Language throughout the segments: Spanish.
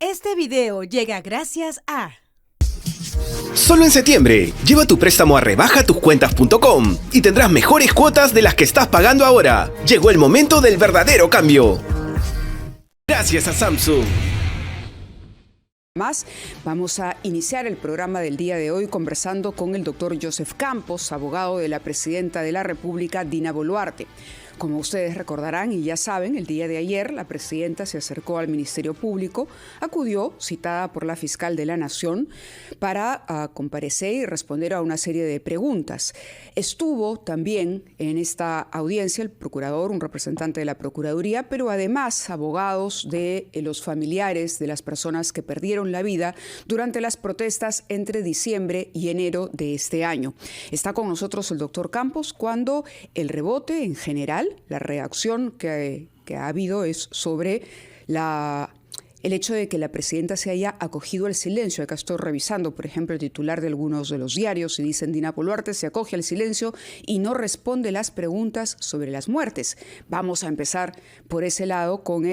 Este video llega gracias a... Solo en septiembre, lleva tu préstamo a rebajatoscuentas.com y tendrás mejores cuotas de las que estás pagando ahora. Llegó el momento del verdadero cambio. Gracias a Samsung. Más, vamos a iniciar el programa del día de hoy conversando con el doctor Joseph Campos, abogado de la presidenta de la República, Dina Boluarte. Como ustedes recordarán y ya saben, el día de ayer la presidenta se acercó al Ministerio Público, acudió, citada por la fiscal de la Nación, para comparecer y responder a una serie de preguntas. Estuvo también en esta audiencia el procurador, un representante de la Procuraduría, pero además abogados de los familiares de las personas que perdieron la vida durante las protestas entre diciembre y enero de este año. Está con nosotros el doctor Campos cuando el rebote en general, la reacción que ha habido es sobre el hecho de que la presidenta se haya acogido al silencio. Acá estoy revisando, por ejemplo, el titular de algunos de los diarios y dicen: Dina Boluarte se acoge al silencio y no responde las preguntas sobre las muertes. Vamos a empezar por ese lado con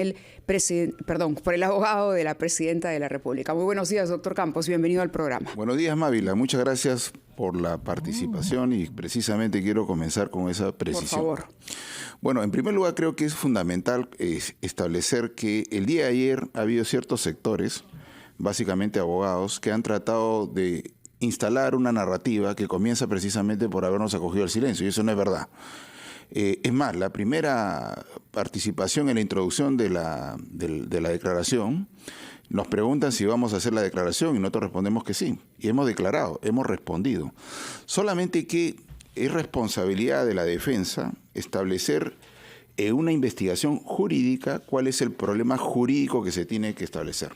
por el abogado de la presidenta de la República. Muy buenos días, doctor Campos. Bienvenido al programa. Buenos días, Mávila. Muchas gracias por la participación y precisamente quiero comenzar con esa precisión. Por favor. Bueno, en primer lugar creo que es fundamental establecer que el día de ayer ha habido ciertos sectores, básicamente abogados, que han tratado de instalar una narrativa que comienza precisamente por habernos acogido al silencio, y eso no es verdad. Es más, la primera participación en la introducción de la declaración, nos preguntan si vamos a hacer la declaración y nosotros respondemos que sí. Y hemos declarado, hemos respondido. Solamente que es responsabilidad de la defensa establecer una investigación jurídica cuál es el problema jurídico que se tiene que establecer.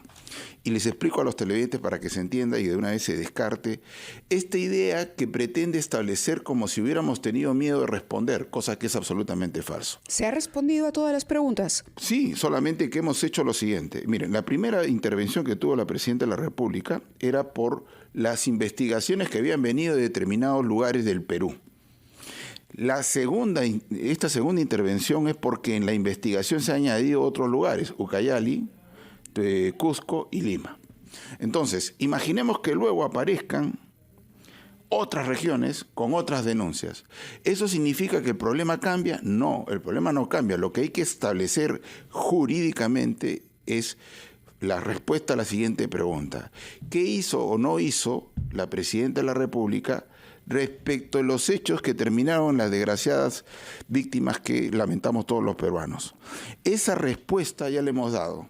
Y les explico a los televidentes para que se entienda y de una vez se descarte esta idea que pretende establecer como si hubiéramos tenido miedo de responder, cosa que es absolutamente falso. ¿Se ha respondido a todas las preguntas? Sí, solamente que hemos hecho lo siguiente. Miren, la primera intervención que tuvo la presidenta de la República era por las investigaciones que habían venido de determinados lugares del Perú. Esta segunda intervención es porque en la investigación se han añadido otros lugares, Ucayali, Cusco y Lima. Entonces, imaginemos que luego aparezcan otras regiones con otras denuncias. ¿Eso significa que el problema cambia? No, el problema no cambia. Lo que hay que establecer jurídicamente es la respuesta a la siguiente pregunta. ¿Qué hizo o no hizo la presidenta de la República respecto a los hechos que terminaron las desgraciadas víctimas que lamentamos todos los peruanos? Esa respuesta ya la hemos dado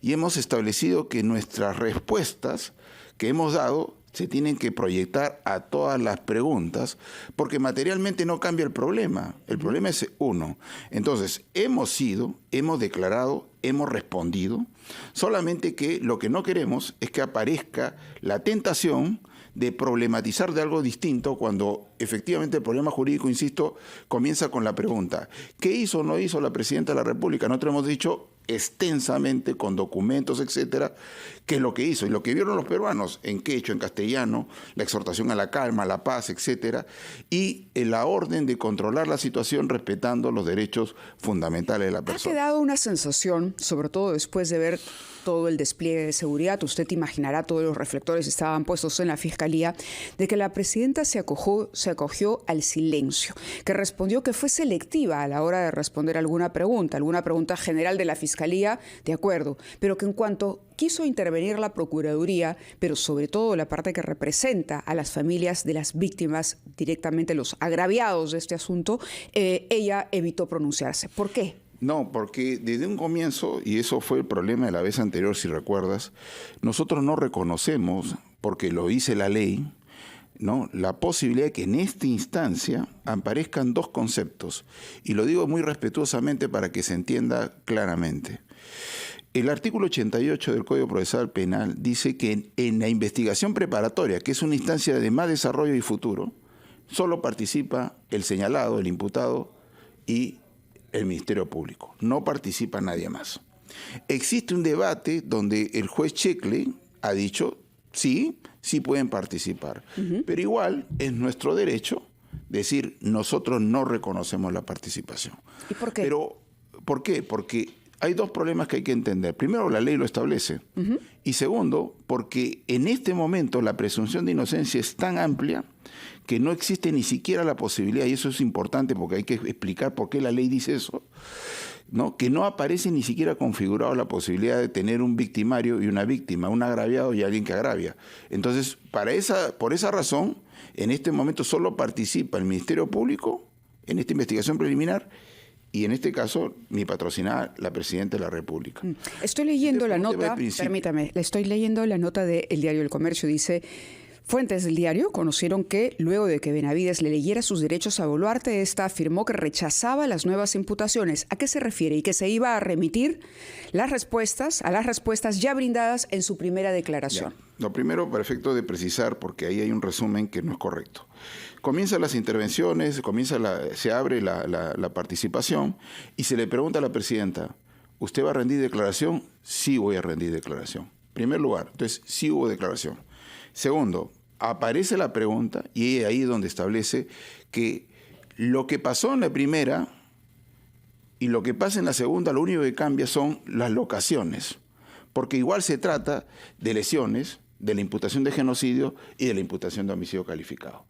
y hemos establecido que nuestras respuestas que hemos dado se tienen que proyectar a todas las preguntas porque materialmente no cambia el problema. El problema es uno. Entonces, hemos declarado, hemos respondido, solamente que lo que no queremos es que aparezca la tentación de problematizar de algo distinto cuando efectivamente el problema jurídico, insisto, comienza con la pregunta: ¿qué hizo o no hizo la presidenta de la República? Nosotros hemos dicho extensamente, con documentos, etcétera, qué es lo que hizo y lo que vieron los peruanos en quechua, en castellano, la exhortación a la calma, a la paz, etcétera, y la orden de controlar la situación respetando los derechos fundamentales de la persona. Ha quedado una sensación, sobre todo después de ver todo el despliegue de seguridad, usted imaginará, todos los reflectores estaban puestos en la Fiscalía, de que la presidenta se acogió al silencio, que respondió que fue selectiva a la hora de responder alguna pregunta general de la Fiscalía, de acuerdo, pero que en cuanto quiso intervenir la Procuraduría, pero sobre todo la parte que representa a las familias de las víctimas, directamente los agraviados de este asunto, ella evitó pronunciarse. ¿Por qué? No, porque desde un comienzo, y eso fue el problema de la vez anterior, si recuerdas, nosotros no reconocemos, porque lo dice la ley, ¿no?, la posibilidad de que en esta instancia aparezcan dos conceptos. Y lo digo muy respetuosamente para que se entienda claramente. El artículo 88 del Código Procesal Penal dice que en la investigación preparatoria, que es una instancia de más desarrollo y futuro, solo participa el señalado, el imputado y el Ministerio Público. No participa nadie más. Existe un debate donde el juez Checle ha dicho, sí pueden participar, pero igual es nuestro derecho decir, nosotros no reconocemos la participación. ¿Y por qué? ¿Por qué? Porque hay dos problemas que hay que entender. Primero, la ley lo establece. Y segundo, porque en este momento la presunción de inocencia es tan amplia que no existe ni siquiera la posibilidad, y eso es importante porque hay que explicar por qué la ley dice eso, ¿no? Que no aparece ni siquiera configurado la posibilidad de tener un victimario y una víctima, un agraviado y alguien que agravia. Entonces, por esa razón, en este momento solo participa el Ministerio Público en esta investigación preliminar y en este caso mi patrocinada, la Presidenta de la República. Estoy leyendo la nota, permítame, le estoy leyendo la nota del Diario del Comercio, dice... Fuentes del diario conocieron que, luego de que Benavides le leyera sus derechos a Boluarte, esta afirmó que rechazaba las nuevas imputaciones. ¿A qué se refiere? Y que se iba a remitir a las respuestas ya brindadas en su primera declaración. Ya. Lo primero, para efecto de precisar, porque ahí hay un resumen que no es correcto. Comienzan las intervenciones, se abre la participación y se le pregunta a la Presidenta, ¿usted va a rendir declaración? Sí voy a rendir declaración. En primer lugar, entonces sí hubo declaración. Segundo, aparece la pregunta y ahí es donde establece que lo que pasó en la primera y lo que pasa en la segunda, lo único que cambia son las locaciones, porque igual se trata de lesiones, de la imputación de genocidio y de la imputación de homicidio calificado.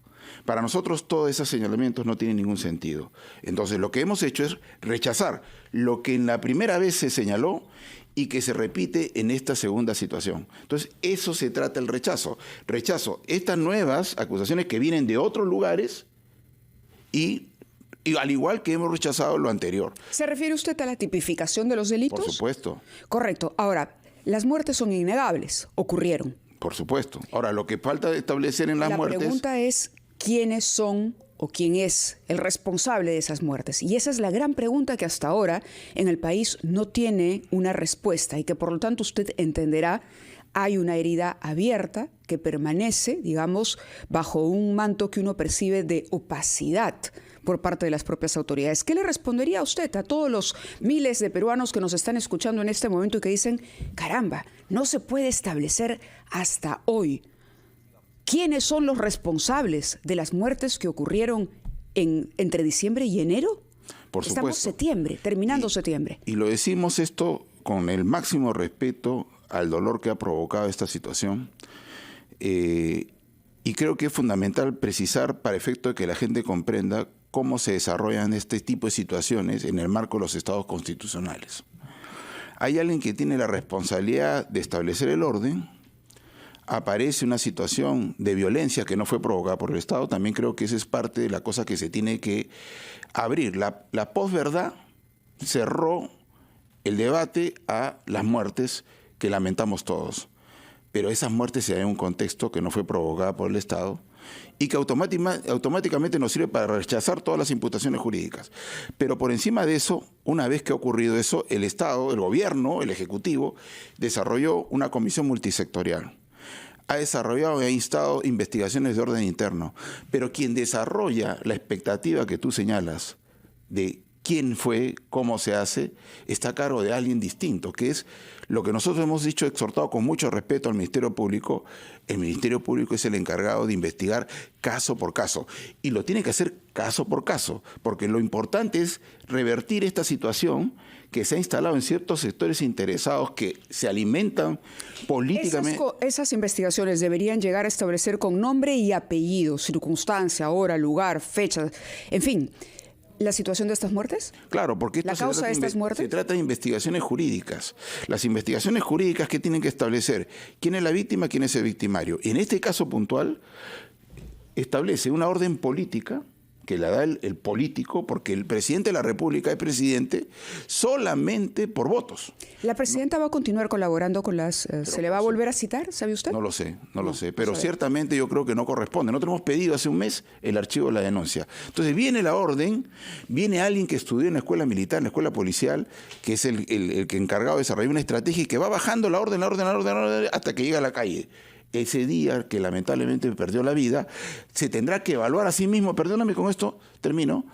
Para nosotros todos esos señalamientos no tienen ningún sentido. Entonces lo que hemos hecho es rechazar lo que en la primera vez se señaló y que se repite en esta segunda situación. Entonces, eso se trata el rechazo. Rechazo estas nuevas acusaciones que vienen de otros lugares y al igual que hemos rechazado lo anterior. ¿Se refiere usted a la tipificación de los delitos? Por supuesto. Correcto. Ahora, las muertes son innegables, ocurrieron. Por supuesto. Ahora, lo que falta establecer en las muertes... La pregunta es, ¿quiénes son o quién es el responsable de esas muertes? Y esa es la gran pregunta que hasta ahora en el país no tiene una respuesta y que por lo tanto usted entenderá hay una herida abierta que permanece, digamos, bajo un manto que uno percibe de opacidad por parte de las propias autoridades. ¿Qué le respondería a usted a todos los miles de peruanos que nos están escuchando en este momento y que dicen, caramba, no se puede establecer hasta hoy quiénes son los responsables de las muertes que ocurrieron entre diciembre y enero? Por supuesto. Estamos septiembre, terminando septiembre. Y lo decimos esto con el máximo respeto al dolor que ha provocado esta situación. Y creo que es fundamental precisar para efecto de que la gente comprenda cómo se desarrollan este tipo de situaciones en el marco de los estados constitucionales. Hay alguien que tiene la responsabilidad de establecer el orden. Aparece una situación de violencia que no fue provocada por el Estado, también creo que esa es parte de la cosa que se tiene que abrir. La posverdad cerró el debate a las muertes que lamentamos todos, pero esas muertes se dan en un contexto que no fue provocada por el Estado y que automáticamente nos sirve para rechazar todas las imputaciones jurídicas. Pero por encima de eso, una vez que ha ocurrido eso, el Estado, el gobierno, el Ejecutivo, desarrolló una comisión multisectorial. Ha desarrollado y ha instado investigaciones de orden interno, pero quien desarrolla la expectativa que tú señalas de quién fue, cómo se hace, está a cargo de alguien distinto, que es lo que nosotros hemos dicho, exhortado con mucho respeto al Ministerio Público. El Ministerio Público es el encargado de investigar caso por caso, y lo tiene que hacer caso por caso, porque lo importante es revertir esta situación que se ha instalado en ciertos sectores interesados que se alimentan políticamente. Esas investigaciones deberían llegar a establecer con nombre y apellido, circunstancia, hora, lugar, fecha, en fin, la situación de estas muertes. Claro, porque la causa de estas muertes se trata de investigaciones jurídicas. Las investigaciones jurídicas que tienen que establecer quién es la víctima, quién es el victimario. Y en este caso puntual establece una orden política que la da el político, porque el presidente de la República es presidente solamente por votos. ¿La presidenta va a continuar colaborando con las... ¿Se le va a volver a citar, sabe usted? No lo sé, no lo sé, pero ciertamente yo creo que no corresponde. Nosotros hemos pedido hace un mes el archivo de la denuncia. Entonces viene la orden, viene alguien que estudió en la escuela militar, en la escuela policial, que es el que encargado de desarrollar una estrategia y que va bajando la orden, hasta que llega a la calle. Ese día que lamentablemente perdió la vida, se tendrá que evaluar a sí mismo, perdóname con esto, termino,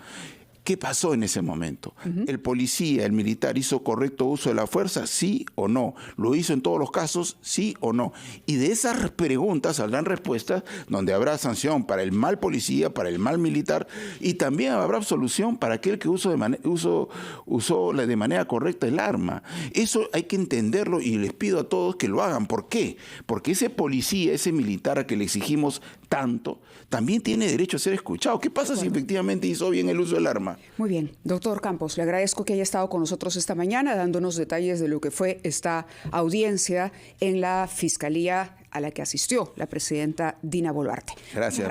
¿Qué pasó en ese momento? ¿El policía, el militar hizo correcto uso de la fuerza? ¿Sí o no? ¿Lo hizo en todos los casos? ¿Sí o no? Y de esas preguntas saldrán respuestas donde habrá sanción para el mal policía, para el mal militar, y también habrá absolución para aquel que usó de manera correcta el arma. Eso hay que entenderlo y les pido a todos que lo hagan. ¿Por qué? Porque ese policía, ese militar a que le exigimos tanto, también tiene derecho a ser escuchado. ¿Qué pasa si efectivamente hizo bien el uso del arma? Muy bien. Doctor Campos, le agradezco que haya estado con nosotros esta mañana dándonos detalles de lo que fue esta audiencia en la Fiscalía a la que asistió la presidenta Dina Boluarte. Gracias.